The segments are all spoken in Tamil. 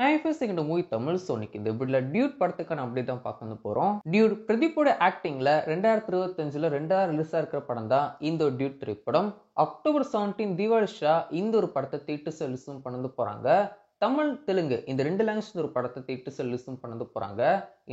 Hi first second movie Tamil சோனிக்கு இந்த வீடியோல டியூட் படத்துக்கான அப்படி தான் பார்க்க போறோம். டியூட் பிரதீப்போட ஆக்டிங்ல 2025ல ரெண்டாவது ரிலீஸா இருக்கிற படம் தான் இந்த டியூட் திரைப்படம். அக்டோபர் 17 தீபாவளி ஷா இந்த ஒரு படத்தை தேட்டர்ஸ் ரிலீஸும் பண்ணது போறாங்க. தமிழ் தெலுங்கு இந்த ரெண்டு லாங்குவேஜ் ஒரு படத்தை தேட்டர்ஸ் ரிலீஸும் பண்ணது போறாங்க.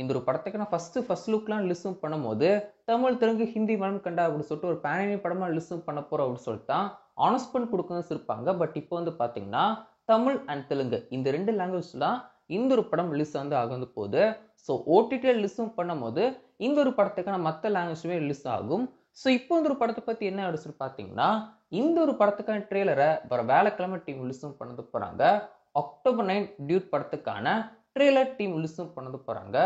இந்த ஒரு படத்துக்கான ஃபர்ஸ்ட் லுக்லாம் ரிலீஸும் பண்ணும்போது தமிழ் தெலுங்கு ஹிந்தி மனம் கண்டா அப்படின்னு சொல்லிட்டு ஒரு பேனி படமா ரிலீஸும் பண்ண போறோம் அப்படின்னு சொல்லிட்டு தான் அனௌன்ஸ்மெண்ட் கொடுக்கணும் இருப்பாங்க. பட் இப்போ வந்து பாத்தீங்கன்னா தமிழ் அண்ட் தெலுங்கு இந்த ரெண்டு லாங்குவேஜ்லாம் இந்த ஒரு படம் ரிலீஸ் வந்து ஆகுது போகுது. ஸோ ஓடிடியில் ரிலீஸும் பண்ணும் போது இந்த ஒரு படத்துக்கான மற்ற லாங்குவேஜுமே ரிலீஸ் ஆகும். ஸோ இப்போ இந்த ஒரு படத்தை பத்தி என்ன அப்படின்னு பார்த்தீங்கன்னா இந்த ஒரு படத்துக்கான ட்ரெய்லரை வர வேலைக்கிழமை டீம் ரிலீஸும் பண்ணது போறாங்க. அக்டோபர் 9 டியூட் படத்துக்கான ட்ரெய்லர் டீம் ரிலீஸும் பண்ணது போறாங்க.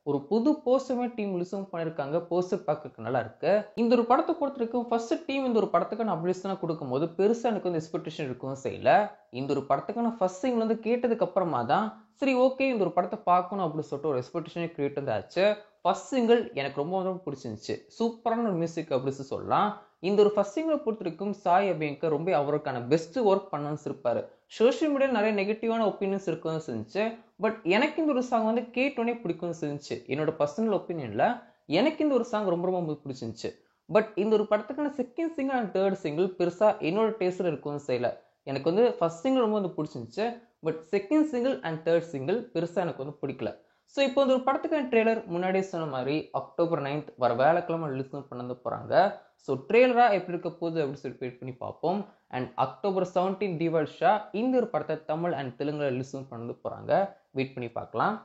ஒரு புது போஸ்டருமே டீம் ரிலீஸும் பண்ணிருக்காங்க. போஸ்டர் பார்க்க நல்லா இருக்கு. இந்த ஒரு படத்தை பொறுத்திருக்கும் ஃபர்ஸ்ட் டீம் இந்த ஒரு படத்துக்கான அப்டேட்ஸ் கொடுக்கும் போது பெருசா எனக்கு வந்து எக்ஸ்பெக்டேஷன் இருக்கும் செய்யல. இந்த ஒரு படத்துக்கான ஃபர்ஸ்ட் சிங்கிள் வந்து கேட்டதுக்கு அப்புறமா தான் சரி ஓகே இந்த ஒரு படத்தை பார்க்கணும் அப்படின்னு சொல்லிட்டு ஒரு எக்ஸ்பெக்டேஷன் கிரியேட் வந்து ஆச்சு. ஃபர்ஸ்ட் சிங்கிள் எனக்கு ரொம்ப பிடிச்சிருந்துச்சு. சூப்பரான ஒரு மியூசிக் அப்படின்னு சொல்லலாம். இந்த ஒரு ஃபர்ஸ்ட் சிங்கிளை பொறுத்திருக்கும் சாய் அபியங்கர் ரொம்ப அவருக்கான பெஸ்ட் ஒர்க் பண்ணணும்னு இருப்பாரு. சோஷியல் மீடியா நிறைய நெகட்டிவான ஒப்பீனியன்ஸ் இருக்குன்னு செஞ்சு பட் எனக்கு இந்த ஒரு சாங் வந்து கேட்டோன்னே பிடிக்கும்னு செஞ்சு என்னோட பர்சனல் ஒப்பீனியன்ல எனக்கு இந்த ஒரு சாங் ரொம்ப பிடிச்சிருந்துச்சு. பட் இந்த ஒரு படத்துக்கான second single and third single பெருசா என்னோட டேஸ்ட்ல இருக்கும்னு செய்யல. எனக்கு வந்து ஃபர்ஸ்ட் சிங்கிள் ரொம்ப வந்து பிடிச்சிருந்துச்சு. But second single and third single பெருசா எனக்கு வந்து பிடிக்கல. ஸோ இப்போ இந்த ஒரு படத்துக்கான ட்ரெய்லர் முன்னாடியே சொன்ன மாதிரி அக்டோபர் 9 வர வேலைக்கிழமை ரிலீஸ் பண்ண போறாங்க. ஸோ ட்ரெய்லரா எப்படி இருக்க போகுது அப்படின்னு சொல்லி வெயிட் பண்ணி பார்ப்போம். அண்ட் அக்டோபர் 17 தீபாவளி ஷா இந்த ஒரு படத்தை தமிழ் அண்ட் தெலுங்குல ரிலீஸும் பண்ண போறாங்க. வெயிட் பண்ணி பார்க்கலாம்.